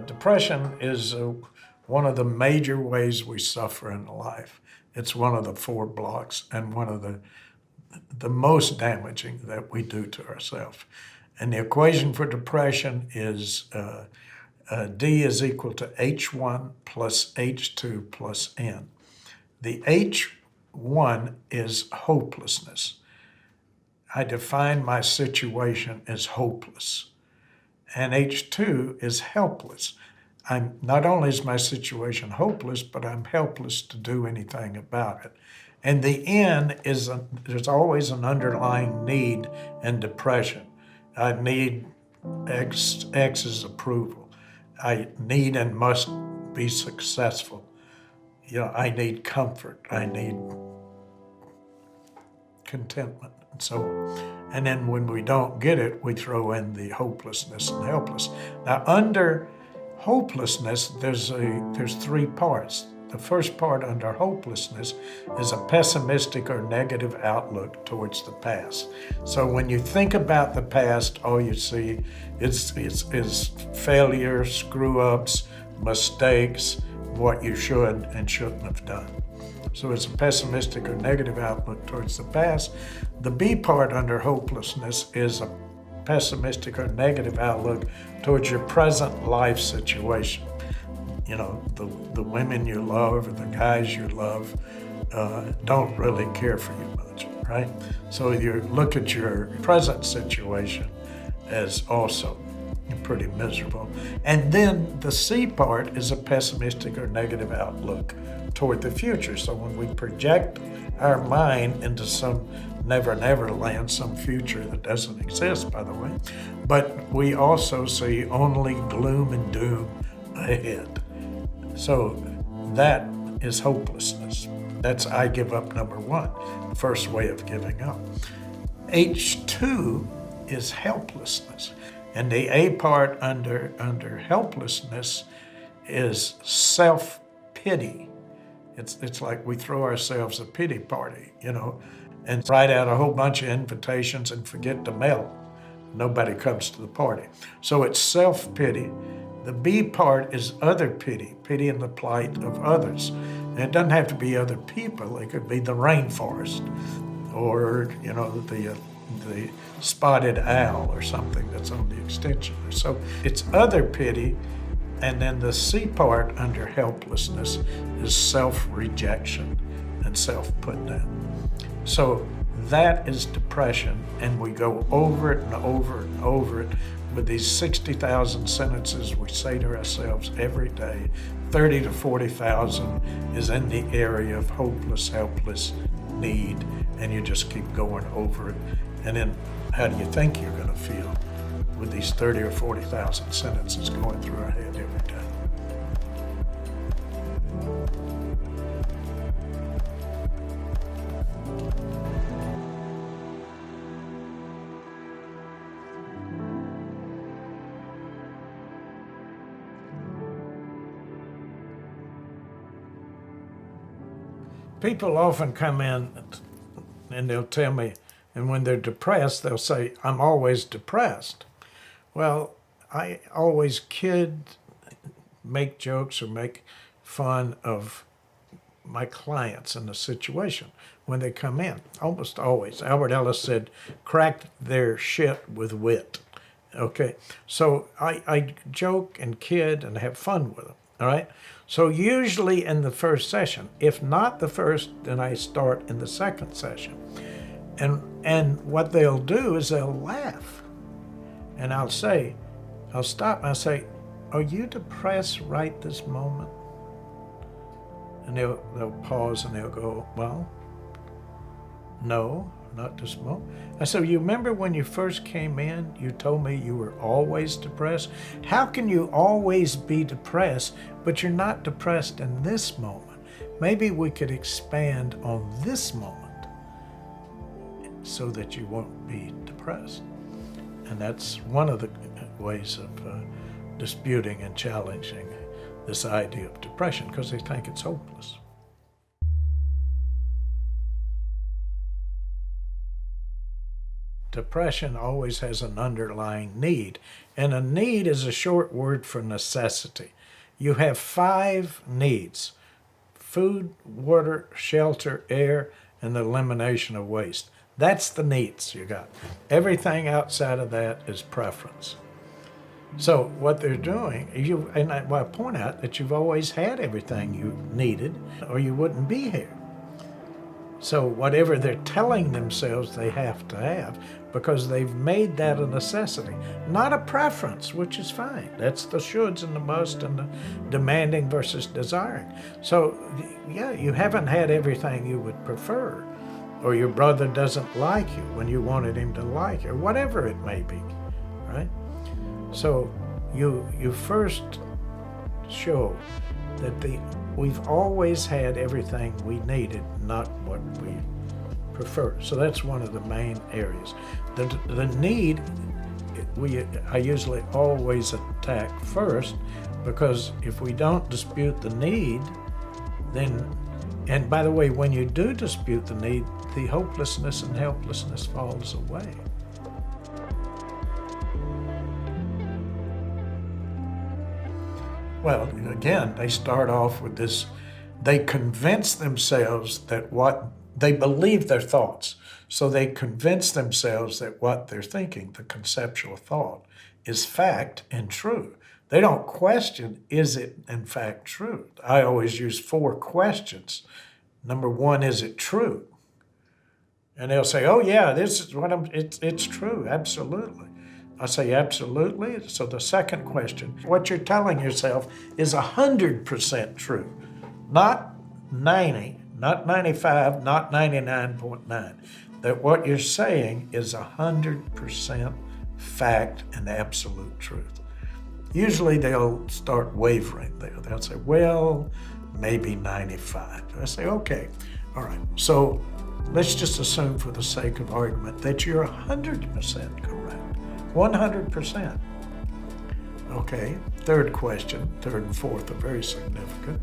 Depression is one of the major ways we suffer in life. It's one of the 4 blocks and one of the most damaging that we do to ourselves. And the equation for depression is D is equal to H1 plus H2 plus N. The H1 is hopelessness. I define my situation as hopeless. And H2 is helpless. Not only is my situation hopeless, but I'm helpless to do anything about it. And the N is there's always an underlying need in depression. I need X's approval. I need and must be successful. I need comfort. I need contentment. And then when we don't get it, we throw in the hopelessness and helpless. Now, under hopelessness, there's 3 parts. The first part under hopelessness is a pessimistic or negative outlook towards the past. So when you think about the past, all you see is failure, screw-ups, mistakes, what you should and shouldn't have done. So it's a pessimistic or negative outlook towards the past. The B part under hopelessness is a pessimistic or negative outlook towards your present life situation. The women you love or the guys you love don't really care for you much, right? So you look at your present situation as also pretty miserable. And then the C part is a pessimistic or negative outlook toward the future. So when we project our mind into some never land, some future that doesn't exist, by the way, but we also see only gloom and doom ahead. So that is hopelessness. That's I give up number 1, the first way of giving up. H2 is helplessness. And the A part under helplessness is self-pity. It's like we throw ourselves a pity party, and write out a whole bunch of invitations and forget to mail. Nobody comes to the party. So it's self-pity. The B part is other pity in the plight of others. And it doesn't have to be other people. It could be the rainforest or, the spotted owl or something that's on the extension. So it's other pity. And then the C part under helplessness is self-rejection and self-put down. So that is depression, and we go over it and over it and over it with these 60,000 sentences we say to ourselves every day. 30 to 40,000 is in the area of hopeless, helpless, need, and you just keep going over it. And then how do you think you're going to feel with these 30 or 40,000 sentences going through our head every day? People often come in and they'll tell me, and when they're depressed, they'll say, I'm always depressed. Well, I always make jokes or make fun of my clients in the situation when they come in, almost always. Albert Ellis said, crack their shit with wit. Okay, so I joke and kid and have fun with them, all right? So usually in the first session, if not the first, then I start in the second session. And what they'll do is they'll laugh. And I'll stop and I'll say, are you depressed right this moment? And they'll pause and they'll go, well, no, not this moment. I said, you remember when you first came in, you told me you were always depressed? How can you always be depressed, but you're not depressed in this moment? Maybe we could expand on this moment so that you won't be depressed. And that's one of the ways of disputing and challenging this idea of depression, because they think it's hopeless. depression always has an underlying need. And a need is a short word for necessity. You have 5 needs: food, water, shelter, air, and the elimination of waste. That's the needs you got. Everything outside of that is preference. So what they're doing, I point out that you've always had everything you needed, or you wouldn't be here. So whatever they're telling themselves they have to have, because they've made that a necessity, not a preference, which is fine. That's the shoulds and the must and the demanding versus desiring. So yeah, you haven't had everything you would prefer, or your brother doesn't like you when you wanted him to like you, or whatever it may be, right? So you first show that we've always had everything we needed, not what we prefer. So that's one of the main areas. The need, I usually always attack first, because if we don't dispute the need, then, and by the way, when you do dispute the need, the hopelessness and helplessness falls away. Well, again, they start off with this, they convince themselves that they believe their thoughts. So they convince themselves that what they're thinking, the conceptual thought, is fact and true. They don't question, is it in fact true? I always use 4 questions. Number 1, is it true? And they'll say, oh yeah, this is what it's true, absolutely. I say, absolutely. So the second question, what you're telling yourself is 100% true, not 90, not 95, not 99.9. That what you're saying is 100% fact and absolute truth. Usually they'll start wavering. They'll say, well, maybe 95. I say, okay, all right. So let's just assume for the sake of argument that you're 100% correct. 100%. Okay, third question, third and fourth are very significant.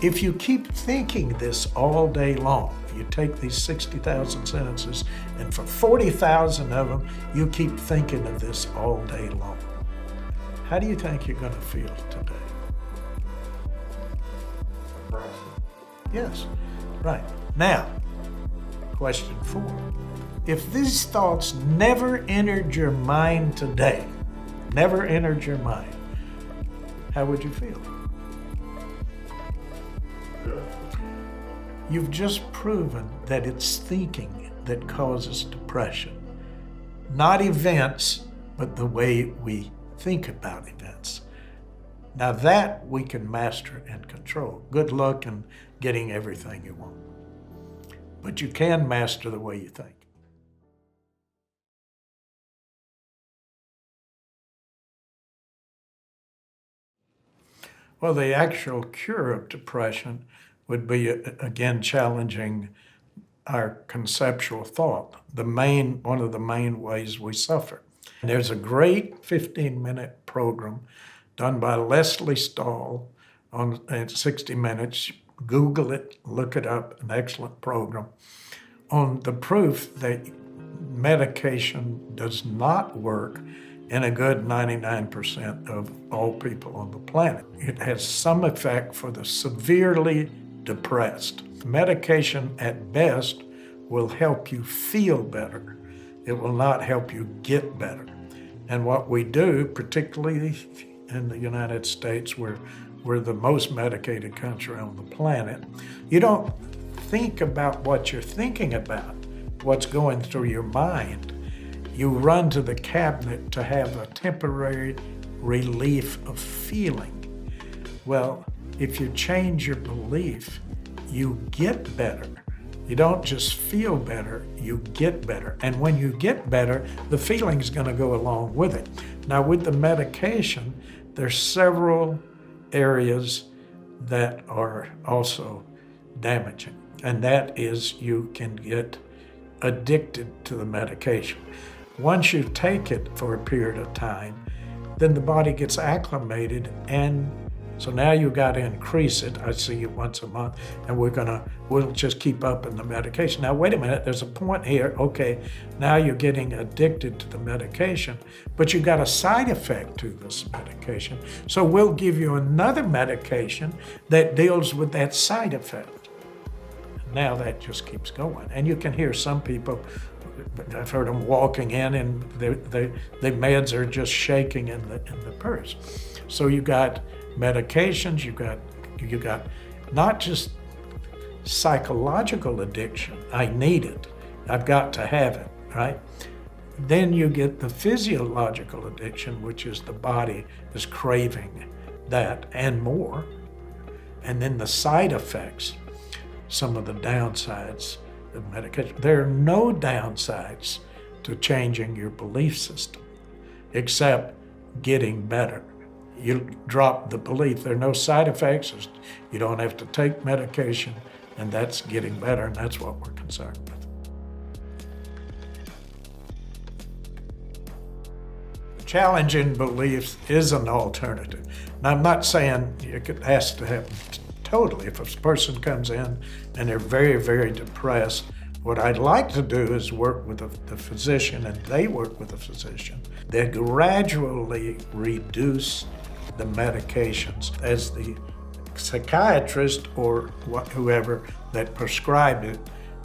If you keep thinking this all day long, you take these 60,000 sentences, and for 40,000 of them, you keep thinking of this all day long. How do you think you're going to feel today? Yes, right. Now, question 4. If these thoughts never entered your mind today, never entered your mind, how would you feel? You've just proven that it's thinking that causes depression. Not events, but the way we think about events. Now that we can master and control. Good luck in getting everything you want. But you can master the way you think. Well, the actual cure of depression would be, again, challenging our conceptual thought, one of the main ways we suffer. And there's a great 15-minute program done by Leslie Stahl on 60 Minutes. Google it, look it up, an excellent program, on the proof that medication does not work in a good 99% of all people on the planet. It has some effect for the severely depressed. Medication at best will help you feel better. It will not help you get better. And what we do, particularly in the United States, where we're the most medicated country on the planet, you don't think about what you're thinking about, what's going through your mind. You run to the cabinet to have a temporary relief of feeling. Well, if you change your belief, you get better. You don't just feel better, you get better. And when you get better, the feeling's going to go along with it. Now, with the medication, there's several areas that are also damaging. And that is, you can get addicted to the medication. Once you take it for a period of time, then the body gets acclimated and So now you got to increase it. I see you once a month, and we'll just keep upping the medication. Now, wait a minute, there's a point here. Okay, now you're getting addicted to the medication, but you got a side effect to this medication. So we'll give you another medication that deals with that side effect. Now that just keeps going. And you can hear some people, I've heard them walking in and the meds are just shaking in the purse. So you got medications, you got not just psychological addiction, I need it, I've got to have it, right? Then you get the physiological addiction, which is the body is craving that and more. And then the side effects, some of the downsides of medication. There are no downsides to changing your belief system except getting better. You drop the belief. There are no side effects. You don't have to take medication, and that's getting better, and that's what we're concerned with. Challenging beliefs is an alternative. Now, I'm not saying it has to happen totally. If a person comes in and they're very, very depressed, what I'd like to do is work with the physician, and they work with the physician. They gradually reduce the medications as the psychiatrist or whoever that prescribed it,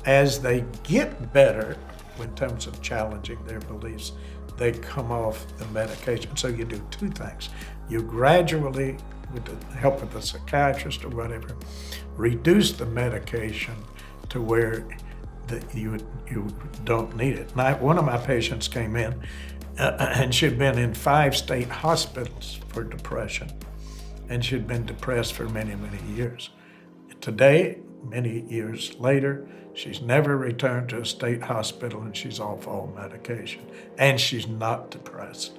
as they get better in terms of challenging their beliefs, they come off the medication. So you do two things. You gradually, with the help of the psychiatrist or whatever, reduce the medication to where you don't need it. Now, one of my patients came in and she'd been in 5 state hospitals for depression, and she'd been depressed for many, many years. Today, many years later, she's never returned to a state hospital, and she's off all medication, and she's not depressed.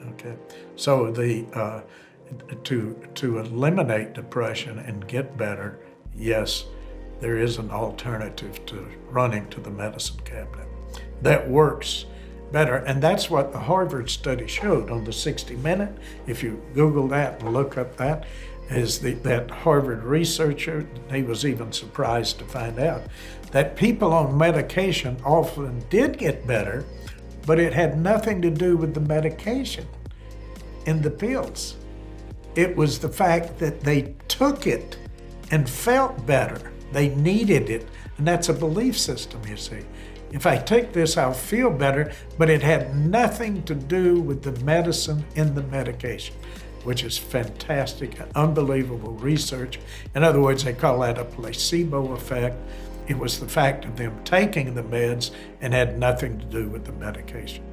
Okay, so to eliminate depression and get better, yes, there is an alternative to running to the medicine cabinet that works better. And that's what the Harvard study showed on the 60 Minute. If you Google that and look up that, is that Harvard researcher, he was even surprised to find out that people on medication often did get better, but it had nothing to do with the medication in the pills. It was the fact that they took it and felt better. They needed it, and that's a belief system, you see. If I take this, I'll feel better, but it had nothing to do with the medicine in the medication, which is fantastic, unbelievable research. In other words, they call that a placebo effect. It was the fact of them taking the meds and had nothing to do with the medication.